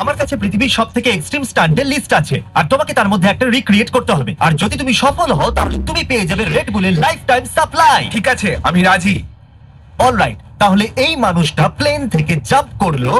আমার কাছে পৃথিবীর সবথেকে এক্সট্রিম স্টান্টের লিস্ট আছে আর তোমাকে তার মধ্যে একটা রিক্রিয়েট করতে হবে। আর যদি তুমি সফল হও তাহলে তুমি পেয়ে যাবে রেড বুলের লাইফ টাইম সাপ্লাই। ঠিক আছে, আমি রাজি। অলরাইট, তাহলে এই মানুষটা প্লেন থেকে জাম্প করলো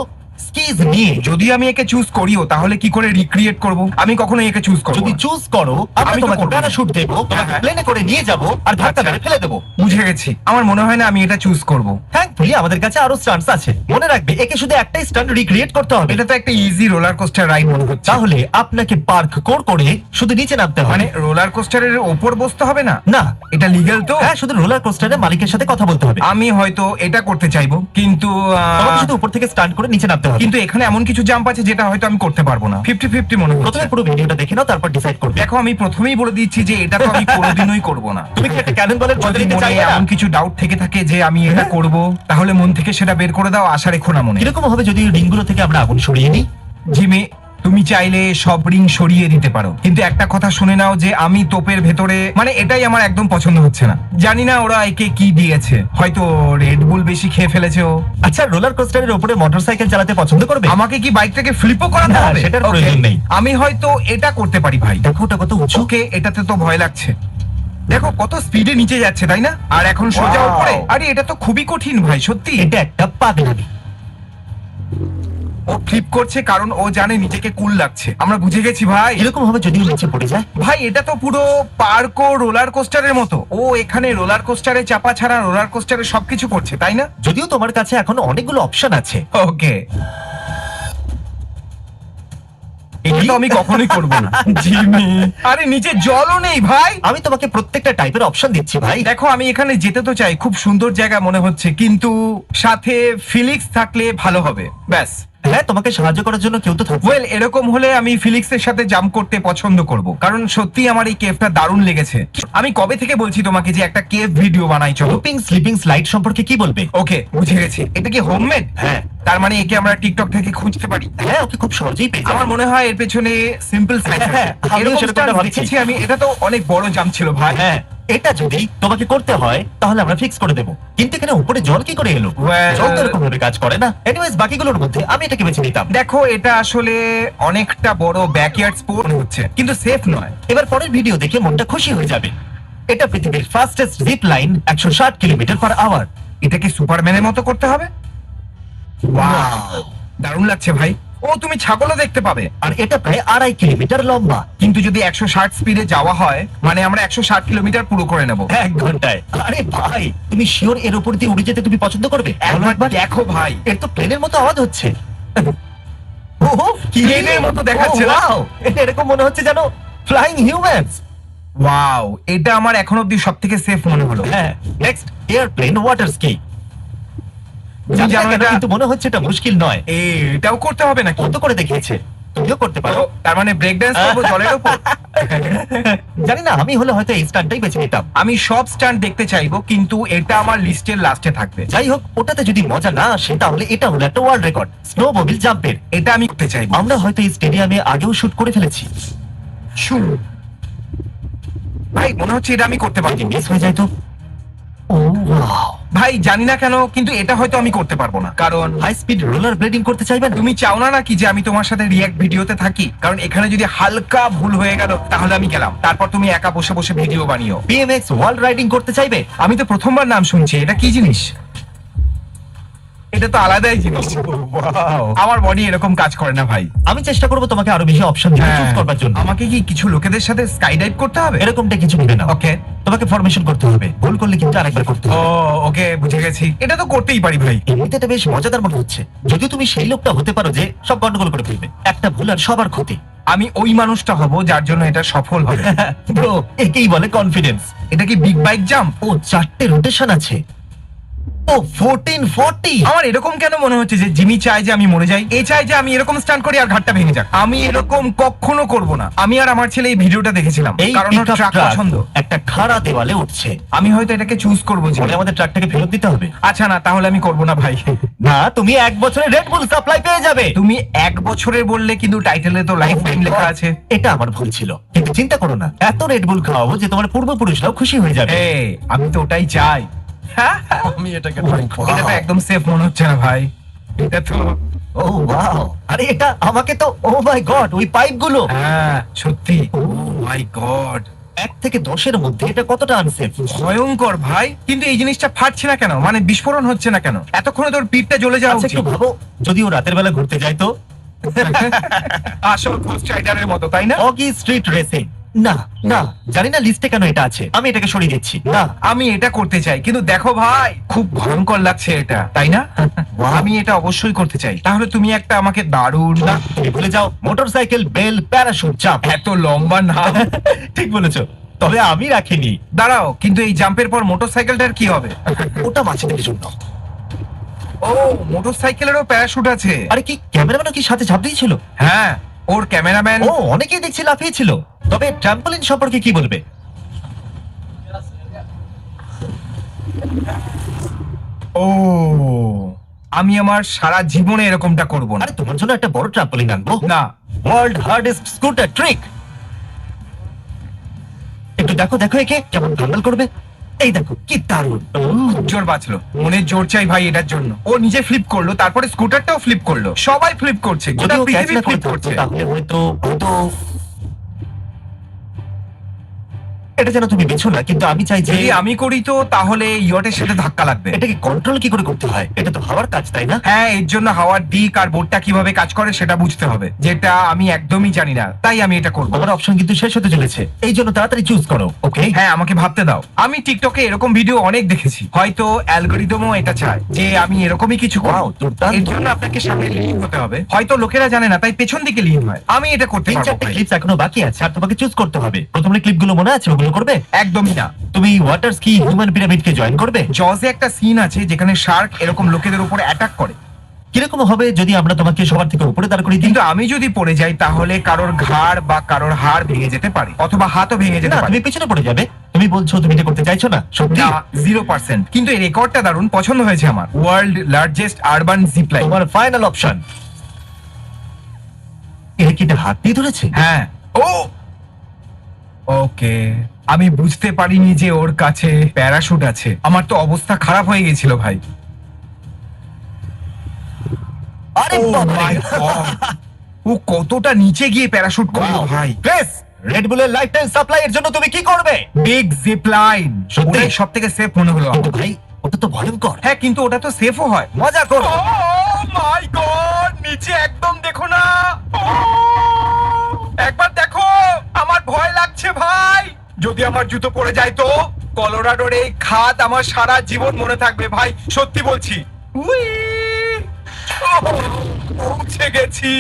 স্কিজ নিয়ে। যদি আমি একে চুজ করিও তাহলে কি করে রিক্রিয়েট করব? আমি কখনো একে চুজ করব যদি না। চুজ করো আমরা আমি তো তোমাকে করবো না। প্যারাশুট দেবো, তোমাকে হ্যাঁ। প্লেনে করে নিয়ে যাবো আর ধাক্কা মেরে ফেলে দেবো। বুঝে গেছি, আমার মনে হয় না আমি এটা চুজ করব। থ্যাঙ্কফুলি আমাদের কাছে আরো স্টান্টস আছে। মনে রাখবে একে শুধু একটাই স্টান্ট রিক্রিয়েট করতে হবে। এটা তো একটা ইজি রোলার কোস্টার রাইড মনে হচ্ছে। তাহলে আপনাকে পার্ক কোর করে শুধু নিচে নামতে হবে। মানে রোলার কোস্টারের ওপর বসতে হবে না? না, এটা লিগ্যাল তো? হ্যাঁ, শুধু রোলার কোস্টারের মালিকের সাথে কথা বলতে হবে। আমি হয়তো এটা করতে চাইবো, কিন্তু তোমাকে শুধু উপর থেকে স্টান্ট করে নিচে নামতে হবে। কিন্তু এখানে এমন কিছু জাম্প আছে যেটা হয়তো আমি করতে পারবো না। 50-50 মনে হচ্ছে। প্রথমে পুরো ভিডিওটা দেখে নাও, তারপর ডিসাইড করবে। দেখো, আমি প্রথমেই বলে দিচ্ছি যে এটা তো আমি কোনোদিনই করব না। তুমি কি একটা ক্যানন বলের যদি বদলে মনে চাইবে না? এমন কিছু ডাউট থেকে থাকে যে আমি এটা করব, তাহলে মন থেকে সেটা বের করে দাও। আশা রেখো না মনে। কিরকম হবে যদি রিংগুলো থেকে আমরা আগুন সরিয়ে নিই? জিমি, তুমি চাইলে সব রিং সরিয়ে দিতে পারো, কিন্তু একটা কথা শুনে নাও যে আমি তোপের ভেতরে, মানে এটাই আমার একদম পছন্দ হচ্ছে না। জানি না ওরা একে কি দিয়েছে, হয়তো রেড বুল বেশি খেয়ে ফেলেছে ও। আচ্ছা, রোলার কোস্টারের উপরে মোটরসাইকেল চালাতে পছন্দ করবে? আমাকে কি বাইকটাকে ফ্লিপও করাতে না, হবে? সেটার Okay, প্রয়োজন নেই। আমি হয়তো এটা করতে পারি ভাই। দেখো ওটা কত উঁচু। ওকে, এটাতে তো ভয় লাগছে। দেখো কত স্পিডে নিচে যাচ্ছে, তাই না? আর এখন সোজা Wow! উপরে। আরে এটা তো খুবই কঠিন ভাই, সত্যি। এটা একটা পাগলামি। ও ফ্লিপ করছে কারণ ও জানে নিজেকে কুল লাগছে। আমরা বুঝে গেছি ভাই। এরকম হবে যদি ও নিচে পড়ে যায়? ভাই এটা তো পুরো পার্ক ও রোলার কোস্টারের মতো। ও এখানে রোলার কোস্টারে চাপা ছাড়া রোলার কোস্টারে সবকিছু করছে, তাই না? যদিও তোমার কাছে এখন অনেকগুলো অপশন আছে। ওকে, এটা তো আমি কখনোই করব না। জিমি, আরে নিচে জলও নেই ভাই। আমি তোমাকে প্রত্যেকটা টাইপের অপশন দিচ্ছি ভাই। দেখো, আমি এখানে যেতে তো চাই, খুব সুন্দর জায়গা মনে হচ্ছে, কিন্তু সাথে ফিলিক্স থাকলে ভালো হবে। ব্যাস। হ্যাঁ, তোমাকে সাহায্য করার জন্য কেউ তো থাকবে। ওয়েল, এরকম হলে আমি ফিলিক্সের সাথে জাম্প করতে পছন্দ করব, কারণ সত্যি আমার এই কেভটা দারুণ লেগেছে। আমি কবে থেকে বলছি তোমাকে যে একটা কেভ ভিডিও বানাই, চলো। রুপিং স্লিপিং স্লাইড সম্পর্কে কি বলবে? ওকে, বুঝে গেছি। এটা কি হোমমেড? হ্যাঁ। তার মানে একে আমরা টিকটক থেকে খুঁজতে পারি? হ্যাঁ, ওকে খুব সহজেই পেয়ে যাবে। আমার মনে হয় এর পেছনে সিম্পল সাইন্স আছে। হ্যাঁ, আমিও এরকম সেরকমটা stance ভাবছি। দেখেছি আমি। এটা তো অনেক বড় জাম্প ছিল ভাই। হ্যাঁ, এটা যদি তোমাকে করতে হয় তাহলে আমরা ফিক্স করে দেবো, কিন্তু এখানে উপরে জল কি করে এলো? Well- জল তো এরকম ভাবে কাজ করে না। এনিওয়েজ, বাকিগুলোর মধ্যে আমি এটাকে বেছে নিতাম। দেখো, এটা আসলে অনেকটা বড় ব্যাকইয়ার্ড স্পোর্ট হচ্ছে, কিন্তু সেফ নয়। এবার পরের ভিডিও দেখে মনটা খুশি হয়ে যাবে। এটা পৃথিবীর ফাস্টেস্ট জিপ লাইন, 160 কিলোমিটার/আওয়ার। এটা কি সুপারম্যানের মতো করতে হবে? ওয়াও, দারুণ লাগছে ভাই। ও, তুমি ছাগলও দেখতে পাবে। আর এটা প্রায় 2.5 কিলোমিটার লম্বা। কিন্তু যদি 160 স্পিডে যাওয়া হয়, মানে আমরা 160 কিলোমিটার পুরো করে নেব 1 ঘন্টায়। আরে ভাই, তুমি শিওর এর উপর দিয়ে উড়ে যেতে তুমি পছন্দ করবে? একবার দেখো ভাই। এর তো প্লেনের মতো আওয়াজ হচ্ছে। ওহো, কি প্লেনের মতো দেখাচ্ছে না? ওয়াও, এটা এরকম মনে হচ্ছে যেন ফ্লাইং হিউম্যানস। ওয়াও, এটা আমার এখন অব্দি সবথেকে সেফ মনে হলো। হ্যাঁ, নেক্সট এয়ারপ্লেন ওয়াটার স্কি। তুমি জানো এটা? কিন্তু মনে হচ্ছে এটা মুশকিল নয়। এটাও করতে হবে নাকি? কত করে দেখিয়েছে, তুমিও করতে পারো। তার মানে ব্রেক ডান্স করবো জলের উপর? জানি না, আমি হলে হয়তো এই স্টান্টটাই বেছে নিতাম। আমি সব স্টান্ট দেখতে চাইবো, কিন্তু এটা আমার লিস্টের লাস্টে থাকবে। যাই হোক, ওটাতে যদি মজা না আসে তাহলে এটা হলো একটা ওয়ার্ল্ড রেকর্ড স্নোমোবিল জাম্পের। এটা আমি করতে চাইবো। আমরা হয়তো এই স্টেডিয়ামে আগেও শুট করে ফেলেছি। শু। ভাই মনে হচ্ছে এটা আমি করতে পারবো। মিস হয়ে যায় তো। ও ওয়াও, ভাই জানি না কেন, কিন্তু এটা হয়তো আমি করতে পারবো না, কারণ হাই স্পিড রোলার ব্লেডিং করতে চাইবে না? তুমি চাও না নাকি যে আমি তোমার সাথে রিয়াক্ট ভিডিওতে থাকি? কারণ এখানে যদি হালকা ভুল হয়ে গেল তাহলে আমি গেলাম, তারপর তুমি একা বসে বসে ভিডিও বানিও। BMX ওয়ার্ল্ড রাইডিং করতে চাইবে? আমি তো প্রথমবার নাম শুনছি, এটা কি জিনিস? এটা তো আলাদাই জিনিস। আমার বডি এরকম কাজ করে না ভাই। আমি চেষ্টা করবো তোমাকে আরো বেশি অপশন দিয়ে চুজ করবার জন্য। আমাকে কি কিছু লোকেদের সাথে স্কাই ডাইভ করতে হবে? এরকমটা কিছু নেবে না। ওকে। তোমাকে ফরমেশন করতে হবে, ভুল করলে কিন্তু আরেকবার করতে ও হবে। ওকে, বুঝে গেছি। এটা তো করতেই পারি ভাই। এমনিতে এটা বেশ মজাদার মনে হচ্ছে। যদি তুমি সেই লোকটা হতে পারো যে সব গন্ডগোল করে ফেলবে, একটা ভুল আর সবার ক্ষতি। আমি ওই মানুষটা হব যার জন্য এটা সফল হবে। ব্রো, একেই বলে কনফিডেন্স। এটা কি বিগ বাইক জাম্প? ও 4টে রোটেশন আছে। ও 1440। আমার এরকম কেন মনে হচ্ছে যে জিমি চায় যে আমি মরে যাই? এ চায় যে আমি এরকম স্টান্ট করি আর ঘাটটা ভেঙে যাক। আমি এরকম কখনো করব না। আমি আর আমার ছেলে এই ভিডিওটা দেখেছিলাম, এই কারণ ওর পিকআপ ট্রাক ট্রাক পছন্দ। একটা খাড়া দেওয়ালে উঠছে। আমি হয়তো এটাকে চুজ করবো যে বলে আমাদের ট্রাকটাকে ফেরত দিতে হবে। আচ্ছা না, তাহলে আমি করব না ভাই। না, তুমি 1 বছরের রেড বুল সাপ্লাই পেয়ে যাবে। তুমি 1 বছরের বললে, কিন্তু টাইটেলে তো লাইফ টাইম লেখা আছে। এটা আমার ভুল ছিল, কিন্তু চিন্তা করো না, এত রেড বুল খাওয়াবো যে তোমার পূর্বপুরুষরাও খুশি হয়ে যাবে। আমি তো ওটাই চাই। আমি এটাকে এটা তো একদম সেফ মনে হচ্ছে না ভাই। এটা তো ও ওয়াও, আরে এটা আমাকে তো, ও মাই গড, ওই পাইপগুলো। হ্যাঁ সত্যি, ও মাই গড, 1 থেকে 10-এর মধ্যে এটা কতটা আনসেফ? ভয়ঙ্কর ভাই। কিন্তু এই জিনিসটা ফাটছে না কেন, মানে বিস্ফোরণ হচ্ছে না কেন? এতক্ষণে তোর পিঠটা জ্বলে যাওয়া আচ্ছা উচিত। একটু ভাবো, যদি ও রাতের বেলা ঘুরতে যায় তো? আসল ঘোস্ট রাইডারের মতো, তাই না? অগি স্ট্রিট রেসিং। না না, জানি না লিস্টে কেন এটা আছে, আমি এটাকে সরিয়ে দিচ্ছি। না, আমি এটা করতে চাই, কিন্তু দেখো ভাই, খুব ভয়ঙ্কর লাগছে এটা, তাই না? Wow. আমি এটা অবশ্যই করতে চাই। তাহলে তুমি একটা আমাকে দারুণ, না, তুমি ভুলে যাও মোটরসাইকেল, বেল, প্যারাশুট, জাম্প। এত লম্বা নাম। ঠিক বলেছো, তবে আমি রাখিনি। দাঁড়াও, কিন্তু এই জাম্পের পর মোটরসাইকেলটার কি হবে? ওটা বাচ্চাদের জন্য। ও, মোটরসাইকেলেরও প্যারাশুট আছে? আরে কি, ক্যামেরাম্যানও কি সাথে ঝাঁপ দিয়েছিল? হ্যাঁ, ওর ক্যামেরাম্যান। ও, অনেকেই দেখছি লাফিয়েছিল। তবে ট্রাম্পোলিন সম্পর্কে কি বলবে? ও, আমি আমার সারা জীবনে এরকমটা করব না। আরে তোমার জন্য একটা বড় ট্রাম্পোলিন আনবো। না, ওয়ার্ল্ড হার্ডেস্ট স্কুটার ট্রিক। একটু দেখো দেখো একে কেমন ধান্দাল করবে। এই দেখো কি দারুণ। জোর বাঁচলো, মনের জোর চাই ভাই এটার জন্য। ও নিজে ফ্লিপ করলো, তারপরে স্কুটারটাও ফ্লিপ করলো, সবাই ফ্লিপ করছে, গোটা যদি ও ক্যাচ পৃথিবী না করে ফ্লিপ থাকতো করছে। তাহলে হয়তো হয়তো এটা যেন তুমি বেছো না, কিন্তু আমি চাই যে যদি আমি করি তো তাহলে ইয়টের সাথে ধাক্কা লাগবে। এটাকে কন্ট্রোল কি করে করতে হয়। এটা তো হাওয়ার কাজ, তাই না? হ্যাঁ, এর জন্য হাওয়ার দিক আর বোর্ডটা কিভাবে কাজ করে সেটা বুঝতে হবে, যেটা আমি একদমই জানি না, তাই আমি এটা করবো। আমার অপশন কিন্তু শেষ হতে চলেছে, এই জন্য তাড়াতাড়ি চুজ করো। ওকে, হ্যাঁ, আমাকে ভাবতে দাও। আমি টিকটকে এরকম ভিডিও অনেক দেখেছি, হয়তো অ্যালগরিদমও এটা চায় যে আমি এরকমই কিছু করব। Wow, দুর্দান্ত। এর জন্য আপনাকে সামনে লিন হতে হবে, হয়তো লোকেরা জানে না তাই পেছন দিকে লিন হয়। আমি এটা করতে পারবো 3-4টে ভাই। ক্লিপস এখনো বাকি আছে আর তোমাকে চুজ করতে হবে। প্রথমে ক্লিপগুলো মনে আছে, ওগুলো করবে। একদমই না। তুমি ওয়াটার স্কি হিউম্যান পিরামিডকে জয়েন করবে। জজে একটা সিন আছে যেখানে শার্ক এরকম লোকেদের উপর অ্যাটাক করে, কিরকম হবে যদি আমরা তোমাকে সবার থেকে উপরে দাঁড় করিয়ে দিই? কিন্তু আমি যদি পড়ে যাই তাহলে কারোর ঘাড় বা কারোর হাড় ভেঙে যেতে পারে, অথবা হাতও ভেঙে যেতে না, পারে। তুমি পিছনে পড়ে যাবে। তুমি বলছো তুমি এটা করতে চাইছো না? সত্যি? না, 0%। কিন্তু এই রেকর্ডটা দারুণ পছন্দ হয়েছে আমার। World largest urban zipline. তোমার ফাইনাল অপশন। এর কি এটা হাত দিয়ে ধরেছে? হ্যাঁ। ও, ওকে, আমি বুঝতে পারিনি যে ওর কাছে প্যারাশুট আছে। আমার তো অবস্থা খারাপ হয়ে গেছিল ভাই। আরে Oh বাবা, my God! ও কতটা নিচে গিয়ে প্যারাশুট করলো ভাই। প্রেস রেড বুলের লাইফ টাইম সাপ্লাই এর জন্য তুমি কি করবে? বিগ জিপ লাইন, সত্যি? ওটাই সব থেকে সেফ মনে হলো কিন্তু আমার। ভাই, ওটা তো ভয়ঙ্কর। হ্যাঁ, কিন্তু ওটা তো সেফও হয়। মজা করো। মাই গড, নিচে একদম দেখো না। একবার দেখো, আমার ভয় লাগছে ভাই। যদি আমার জুতো পড়ে যায় তো? কলোরাডোর এই খাদ আমার সারা জীবন মনে থাকবে ভাই, সত্যি বলছি। উই, পৌঁছে গেছি।